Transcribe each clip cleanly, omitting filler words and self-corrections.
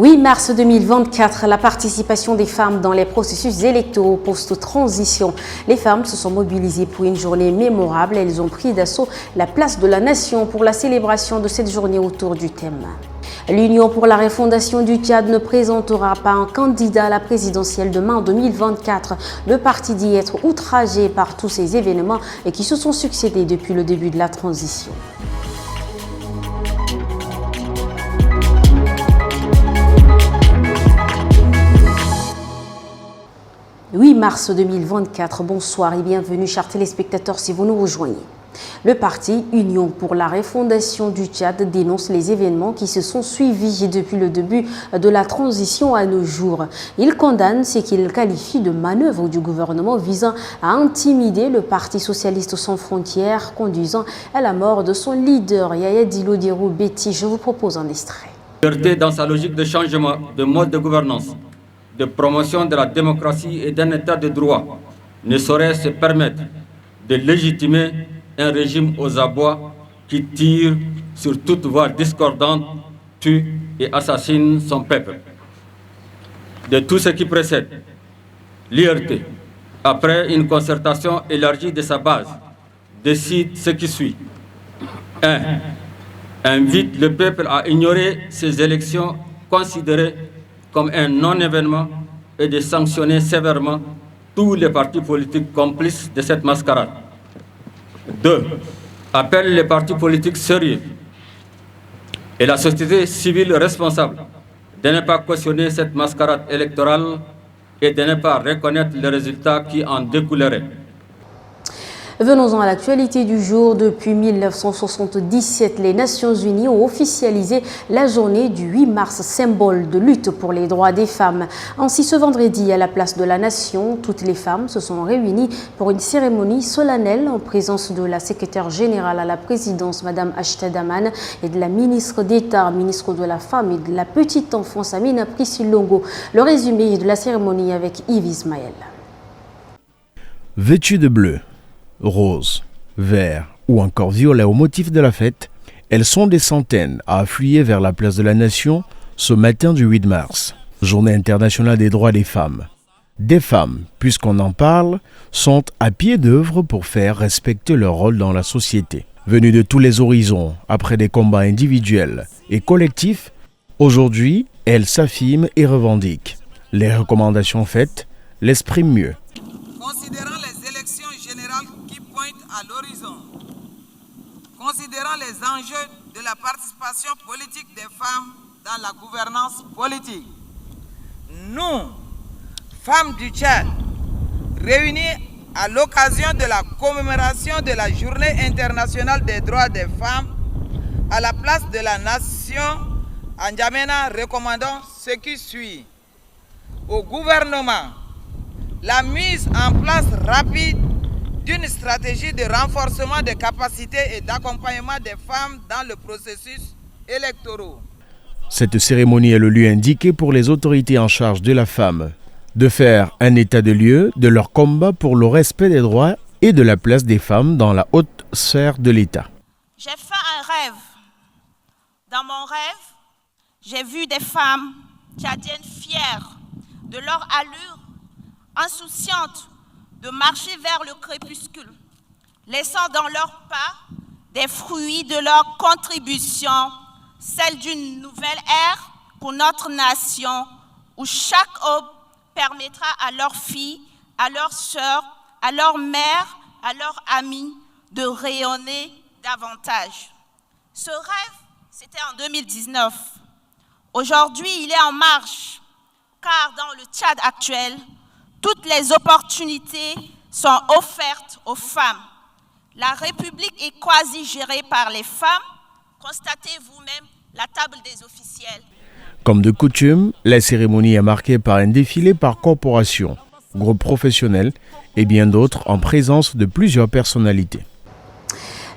8 mars 2024, la participation des femmes dans les processus électoraux post-transition. Les femmes se sont mobilisées pour une journée mémorable. Elles ont pris d'assaut la place de la nation pour la célébration de cette journée autour du thème. L'Union pour la refondation du Tchad ne présentera pas un candidat à la présidentielle demain en 2024. Le parti dit être outragé par tous ces événements et qui se sont succédés depuis le début de la transition. « 8 mars 2024, bonsoir et bienvenue chers téléspectateurs si vous nous rejoignez. Le parti Union pour la refondation du Tchad dénonce les événements qui se sont suivis depuis le début de la transition à nos jours. Il condamne ce qu'il qualifie de manœuvre du gouvernement visant à intimider le Parti socialiste sans frontières, conduisant à la mort de son leader Yaya Dillo Diérou Béti. Je vous propose un extrait. Dans sa logique de changement de mode de gouvernance, de promotion de la démocratie et d'un état de droit, ne saurait se permettre de légitimer un régime aux abois qui tire sur toute voix discordante, tue et assassine son peuple. De tout ce qui précède, l'IRT, après une concertation élargie de sa base, décide ce qui suit. 1. Invite le peuple à ignorer ces élections considérées comme un non-événement et de sanctionner sévèrement tous les partis politiques complices de cette mascarade. 2. Appelle les partis politiques sérieux et la société civile responsable de ne pas cautionner cette mascarade électorale et de ne pas reconnaître les résultats qui en découleraient. Venons-en à l'actualité du jour. Depuis 1977, les Nations Unies ont officialisé la journée du 8 mars, symbole de lutte pour les droits des femmes. Ainsi, ce vendredi, à la place de la Nation, toutes les femmes se sont réunies pour une cérémonie solennelle en présence de la secrétaire générale à la présidence, Mme Achta Daman, et de la ministre d'État, ministre de la Femme et de la Petite Enfance, Amina Priscilongo. Le résumé de la cérémonie avec Yves Ismaël. Vêtues de bleu, rose, vert ou encore violet au motif de la fête, elles sont des centaines à affluer vers la place de la Nation ce matin du 8 mars, journée internationale des droits des femmes. Des femmes, puisqu'on en parle, sont à pied d'œuvre pour faire respecter leur rôle dans la société. Venues de tous les horizons, après des combats individuels et collectifs, aujourd'hui, elles s'affirment et revendiquent. Les recommandations faites l'expriment mieux. Considérant les élections générales qui pointent à l'horizon, considérant les enjeux de la participation politique des femmes dans la gouvernance politique, nous, femmes du Tchad, réunies à l'occasion de la commémoration de la Journée internationale des droits des femmes, à la place de la Nation, en N'Djamena, recommandons ce qui suit au gouvernement. La mise en place rapide d'une stratégie de renforcement des capacités et d'accompagnement des femmes dans le processus électoral. Cette cérémonie est le lieu indiqué pour les autorités en charge de la femme de faire un état de lieu de leur combat pour le respect des droits et de la place des femmes dans la haute sphère de l'État. J'ai fait un rêve. Dans mon rêve, j'ai vu des femmes tchadiennes fières de leur allure, insouciantes de marcher vers le crépuscule, laissant dans leurs pas des fruits de leur contribution, celle d'une nouvelle ère pour notre nation, où chaque homme permettra à leurs filles, à leurs sœurs, à leurs mères, à leurs amis de rayonner davantage. Ce rêve, c'était en 2019. Aujourd'hui, il est en marche, car dans le Tchad actuel, toutes les opportunités sont offertes aux femmes. La République est quasi gérée par les femmes. Constatez vous-même la table des officiels. Comme de coutume, la cérémonie est marquée par un défilé par corporation, groupes professionnels et bien d'autres en présence de plusieurs personnalités.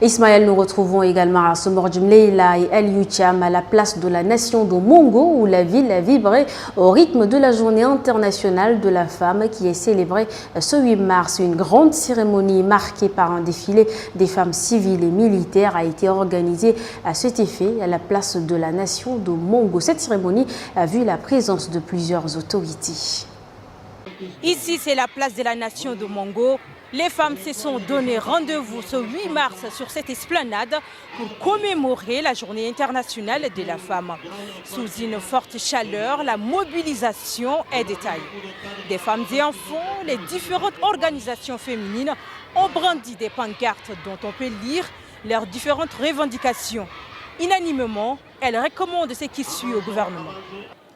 Ismaël, nous retrouvons également à Somordjim Leila et El Yucham à la place de la nation de Mongo où la ville a vibré au rythme de la journée internationale de la femme qui est célébrée ce 8 mars. Une grande cérémonie marquée par un défilé des femmes civiles et militaires a été organisée à cet effet à la place de la nation de Mongo. Cette cérémonie a vu la présence de plusieurs autorités. Ici, c'est la place de la nation de Mongo. Les femmes se sont donné rendez-vous ce 8 mars sur cette esplanade pour commémorer la journée internationale de la femme. Sous une forte chaleur, la mobilisation est détaillée. Des femmes et enfants, les différentes organisations féminines ont brandi des pancartes dont on peut lire leurs différentes revendications. Unanimement, elles recommandent ce qui suit au gouvernement.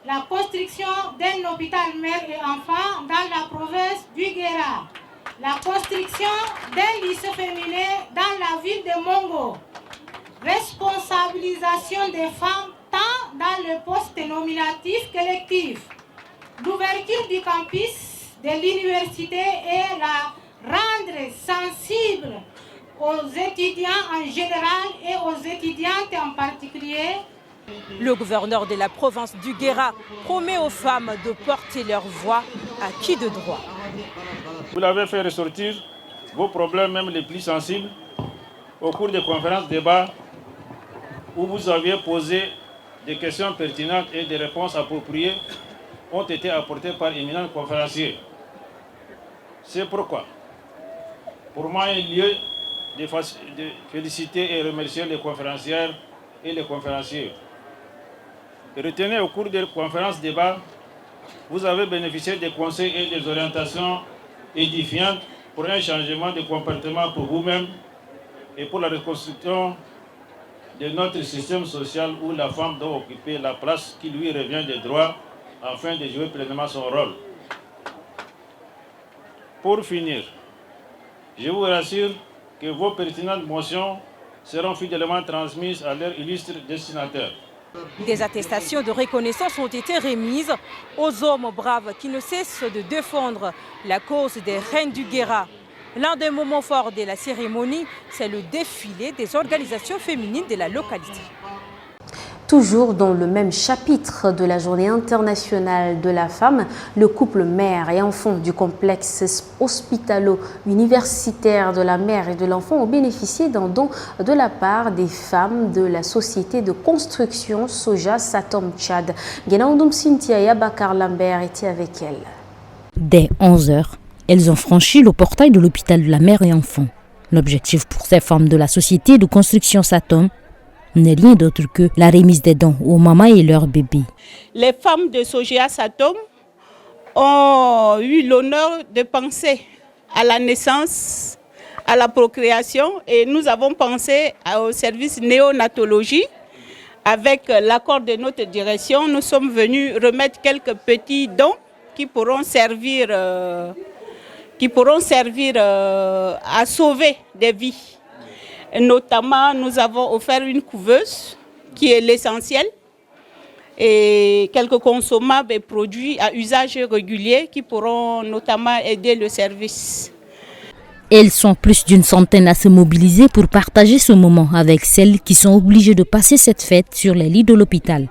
La construction d'un hôpital mère et enfant dans la province du Guéra. La construction d'un lycée féminin dans la ville de Mongo. Responsabilisation des femmes tant dans le poste nominatif collectif. L'ouverture du campus de l'université et la rendre sensible aux étudiants en général et aux étudiantes en particulier. Le gouverneur de la province du Guéra promet aux femmes de porter leur voix à qui de droit. Vous l'avez fait ressortir vos problèmes, même les plus sensibles, au cours des conférences débats où vous aviez posé des questions pertinentes et des réponses appropriées ont été apportées par éminents conférenciers. C'est pourquoi, pour moi, il y a lieu de féliciter et remercier les conférencières et les conférenciers. Retenez au cours des conférences débats, vous avez bénéficié des conseils et des orientations édifiantes pour un changement de comportement pour vous-même et pour la reconstruction de notre système social où la femme doit occuper la place qui lui revient de droit afin de jouer pleinement son rôle. Pour finir, je vous rassure que vos pertinentes motions seront fidèlement transmises à leurs illustres destinataires. Des attestations de reconnaissance ont été remises aux hommes braves qui ne cessent de défendre la cause des reines du Guéra. L'un des moments forts de la cérémonie, c'est le défilé des organisations féminines de la localité. Toujours dans le même chapitre de la journée internationale de la femme, le couple mère et enfant du complexe hospitalo-universitaire de la mère et de l'enfant ont bénéficié d'un don de la part des femmes de la société de construction Soja Satom Tchad. Genaoundoum Cynthia et Abakar Lambert étaient avec elle. Dès 11h, elles ont franchi le portail de l'hôpital de la mère et enfant. L'objectif pour ces femmes de la société de construction Satom n'est rien d'autre que la remise des dons aux mamans et leurs bébés. Les femmes de Soja Satom ont eu l'honneur de penser à la naissance, à la procréation et nous avons pensé au service néonatologie. Avec l'accord de notre direction, nous sommes venus remettre quelques petits dons qui pourront servir à sauver des vies. Notamment, nous avons offert une couveuse qui est l'essentiel et quelques consommables et produits à usage régulier qui pourront notamment aider le service. Elles sont plus d'une centaine à se mobiliser pour partager ce moment avec celles qui sont obligées de passer cette fête sur les lits de l'hôpital.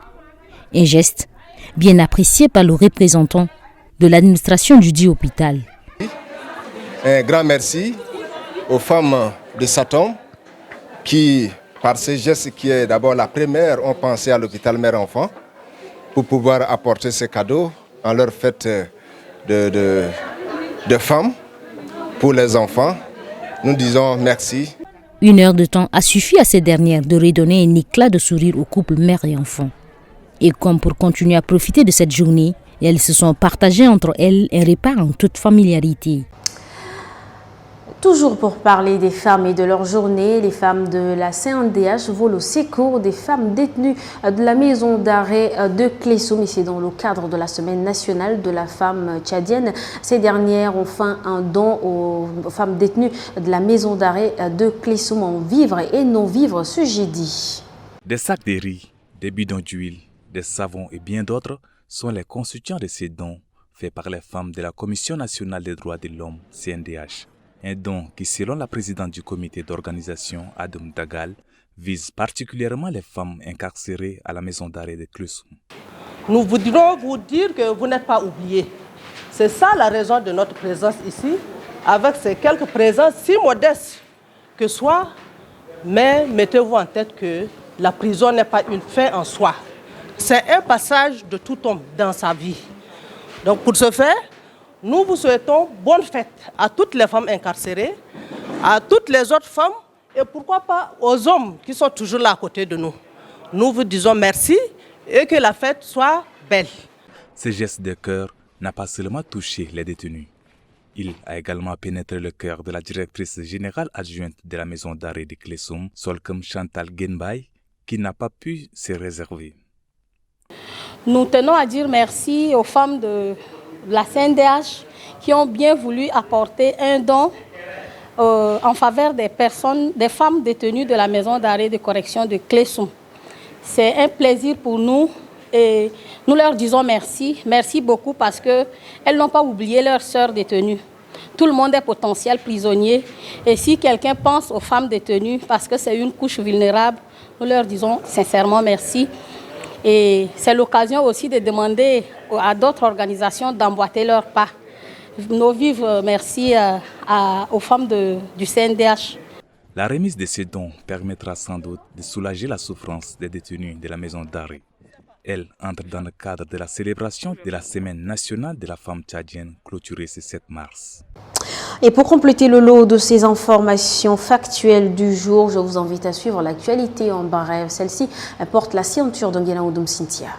Un geste bien apprécié par le représentant de l'administration du dit hôpital. Un grand merci aux femmes de Satom qui, par ce geste qui est d'abord la première, ont pensé à l'hôpital mère-enfant pour pouvoir apporter ces cadeaux en leur fête de femmes pour les enfants. Nous disons merci. 1 heure de temps a suffi à ces dernières de redonner un éclat de sourire au couple mère et enfant. Et comme pour continuer à profiter de cette journée, elles se sont partagées entre elles un repas en toute familiarité. Toujours pour parler des femmes et de leur journée, les femmes de la CNDH volent au secours des femmes détenues de la maison d'arrêt de Klessoum. Et c'est dans le cadre de la semaine nationale de la femme tchadienne. Ces dernières ont fait un don aux femmes détenues de la maison d'arrêt de Klessoum en vivres et non-vivres ce jeudi. Des sacs de riz, des bidons d'huile, des savons et bien d'autres sont les constituants de ces dons faits par les femmes de la Commission nationale des droits de l'homme, CNDH. Un don qui, selon la présidente du comité d'organisation, Adam Dagal, vise particulièrement les femmes incarcérées à la maison d'arrêt de Klesum. Nous voudrions vous dire que vous n'êtes pas oubliés. C'est ça la raison de notre présence ici, avec ces quelques présences si modestes que soit, mais mettez-vous en tête que la prison n'est pas une fin en soi. C'est un passage de tout homme dans sa vie. Donc pour ce faire, nous vous souhaitons bonne fête à toutes les femmes incarcérées, à toutes les autres femmes et pourquoi pas aux hommes qui sont toujours là à côté de nous. Nous vous disons merci et que la fête soit belle. Ce geste de cœur n'a pas seulement touché les détenus. Il a également pénétré le cœur de la directrice générale adjointe de la maison d'arrêt de Klesum, Solcom Chantal Genbay, qui n'a pas pu se réserver. Nous tenons à dire merci aux femmes de la CNDH qui ont bien voulu apporter un don en faveur des femmes détenues de la maison d'arrêt de correction de Klesum. C'est un plaisir pour nous et nous leur disons merci. Merci beaucoup parce qu'elles n'ont pas oublié leurs sœurs détenues. Tout le monde est potentiel prisonnier et si quelqu'un pense aux femmes détenues parce que c'est une couche vulnérable, nous leur disons sincèrement merci. Et c'est l'occasion aussi de demander à d'autres organisations d'emboîter leur pas. Nos vives merci aux femmes du CNDH. La remise de ces dons permettra sans doute de soulager la souffrance des détenus de la maison d'arrêt. Elle entre dans le cadre de la célébration de la Semaine nationale de la femme tchadienne clôturée ce 7 mars. Et pour compléter le lot de ces informations factuelles du jour, je vous invite à suivre l'actualité en bref. Celle-ci porte la ceinture d'Angela Oudoum Cynthia.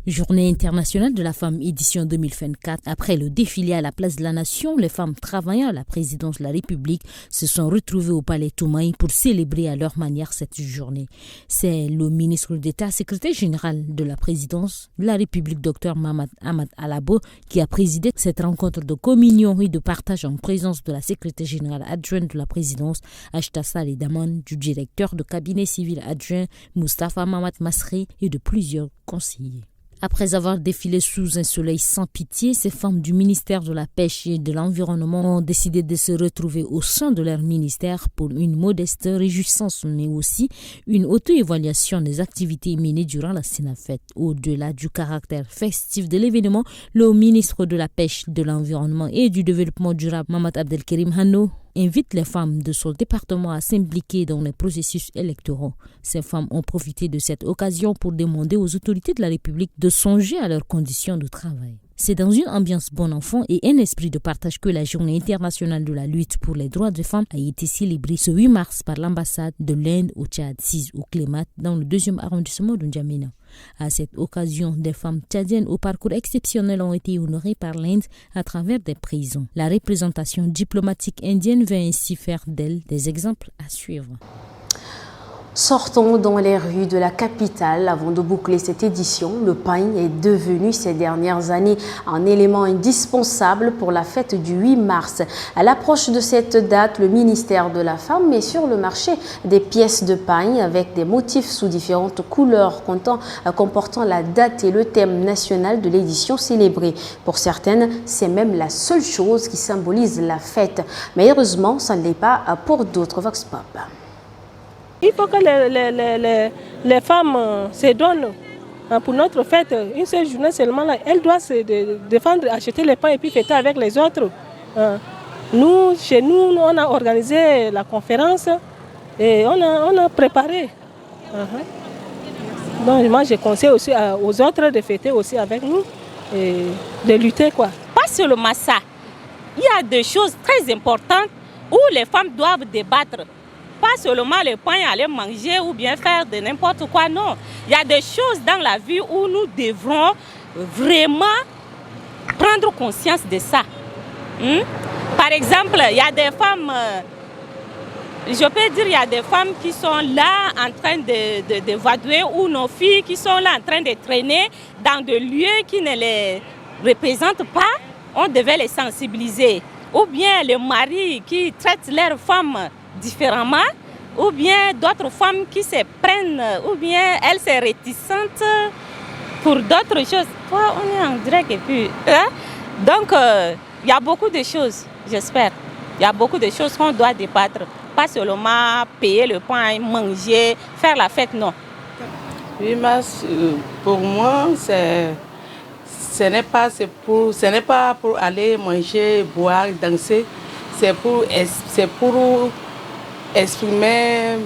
Journée internationale de la femme édition 2024. Après le défilé à la place de la Nation, les femmes travaillant à la présidence de la République se sont retrouvées au palais Toumaï pour célébrer à leur manière cette journée. C'est le ministre d'État, secrétaire général de la présidence de la République, Dr Mahamat Ahmad Alabo, qui a présidé cette rencontre de communion et de partage en présence de la secrétaire générale adjointe de la présidence, Achta Saleh Daman, du directeur de cabinet civil adjoint, Moustapha Mahamat Masri, et de plusieurs conseillers. Après avoir défilé sous un soleil sans pitié, ces femmes du ministère de la Pêche et de l'Environnement ont décidé de se retrouver au sein de leur ministère pour une modeste réjouissance, mais aussi une auto-évaluation des activités menées durant la Sénafête. Au-delà du caractère festif de l'événement, le ministre de la Pêche, de l'Environnement et du Développement durable, Mahamat Abdelkerim Hanno, invite les femmes de son département à s'impliquer dans les processus électoraux. Ces femmes ont profité de cette occasion pour demander aux autorités de la République de songer à leurs conditions de travail. C'est dans une ambiance bon enfant et un esprit de partage que la Journée internationale de la lutte pour les droits des femmes a été célébrée ce 8 mars par l'ambassade de l'Inde au Tchad, 6 au Clémat, dans le 2e arrondissement de N'Djamena. À cette occasion, des femmes tchadiennes au parcours exceptionnel ont été honorées par l'Inde à travers des prisons. La représentation diplomatique indienne veut ainsi faire d'elles des exemples à suivre. Sortons dans les rues de la capitale avant de boucler cette édition. Le pain est devenu ces dernières années un élément indispensable pour la fête du 8 mars. À l'approche de cette date, le ministère de la Femme met sur le marché des pièces de pain avec des motifs sous différentes couleurs comportant la date et le thème national de l'édition célébrée. Pour certaines, c'est même la seule chose qui symbolise la fête. Mais heureusement, ça ne l'est pas pour d'autres. Vox Pop. Il faut que les femmes se donnent pour notre fête. Une seule journée seulement, là, elles doivent se défendre, acheter les pains et puis fêter avec les autres. Nous, chez nous, on a organisé la conférence et on a préparé. Donc moi, je conseille aussi aux autres de fêter aussi avec nous et de lutter, quoi. Pas seulement ça. Il y a des choses très importantes où les femmes doivent débattre. Pas seulement le pain, aller manger ou bien faire de n'importe quoi, non. Il y a des choses dans la vie où nous devrons vraiment prendre conscience de ça. Par exemple, il y a des femmes, je peux dire, il y a des femmes qui sont là en train d'évacuer ou nos filles qui sont là en train de traîner dans des lieux qui ne les représentent pas. On devait les sensibiliser. Ou bien les maris qui traitent leurs femmes différemment, ou bien d'autres femmes qui se prennent, ou bien elles sont réticentes pour d'autres choses. On est en direct et puis... Donc, il y a beaucoup de choses, j'espère. Il y a beaucoup de choses qu'on doit débattre. Pas seulement payer le pain, manger, faire la fête, non. 8 mars, pour moi, ce n'est pas pour aller manger, boire, danser. C'est pour exprimer,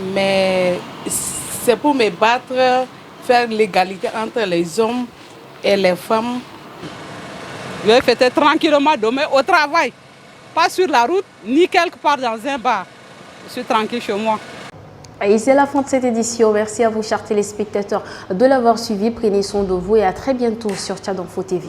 c'est pour me battre, faire l'égalité entre les hommes et les femmes. Je vais fêter tranquillement demain au travail. Pas sur la route, ni quelque part dans un bar. Je suis tranquille chez moi. Et c'est la fin de cette édition. Merci à vous, chers téléspectateurs, de l'avoir suivi. Prenez soin de vous et à très bientôt sur Tchad Info TV.